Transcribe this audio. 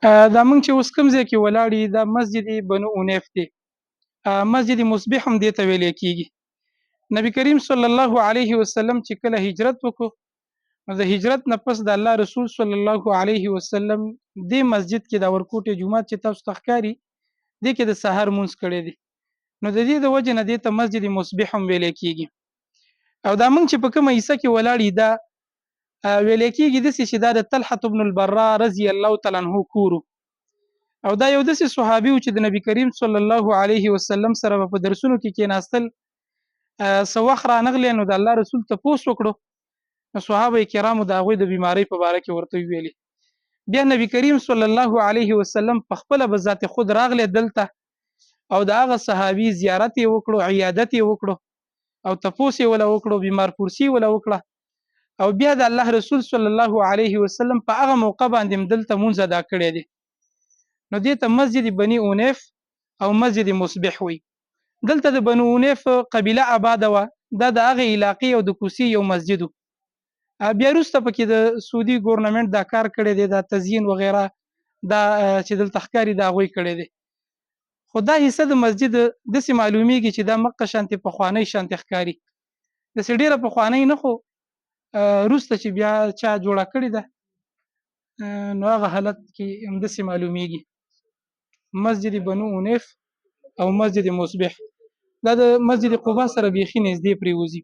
دا موږ چې اوس کوم ځای کې ولاړ یو دا مسجد بنو عنیف دی. مسجد مصبح هم دې ته ویلی کېږي. نبی کریم صلی الله علیه وسلم چې کله هجرت وکړو نو د هجرت نه پس د الله رسول صلی الله علیه وسلم دې مسجد کې د ورکوټې جومات چې تاسو ته ښکاري دې کې د سحر مونځ کړی دی. نو د دې د وجې نه دې ته مسجد مصبح هم ویلی کېږي. او دا موږ چې په کومه حصه کې ولاړ یو دا ویلی کېږي داسې چې دا د طلحة بن البراء رضی الله تعالی عنه کور او دا یو داسې صحابي و چې د نبی کریم صلی الله علیه وسلم سره په درسونو کې کېناستل. څه وخت رانغلی نو د الله رسول تپوس وکړو نو صحابه کرامو د هغوی د بیمارۍ په باره کې ورته وویلې. بیا نبی کریم صلی الله علیه وسلم په خپله به ذات خود راغلی دلته او د هغه صحابي زیارت یې وکړو، عیادت یې وکړو او تپوس یې وله وکړو، بیمار پرسی وله وکړه او بیا د الله رسول صلی الله علیه وسلم په هغه موقع باندې هم دلته مونځ ادا کړی دی. نو دې ته مسجد بني عنیف او مسجد مصبح وي. دلته د بنو عنیف قبیله آباده وه. دا د هغې علاقې او د کوڅې یو مسجد و. بیا وروسته پکې د سعودي ګورنمنټ دا کار کړی دی، دا تزیین وغیره دا چې دلته ښکاري د هغوی کړی دی. خو دا حصه د مسجد داسې معلومیږي چې دا مقه شانتې پخوانی شانتې ښکاري، داسې ډېره پخوانی نه خو وروسته چې بیا چا جوړه کړې ده نو هغه حالت کې همداسې معلومیږي. مسجد بنو عنیف او مسجد مصبح دا د مسجد قبا سره بیخي نږدې پرېوځي.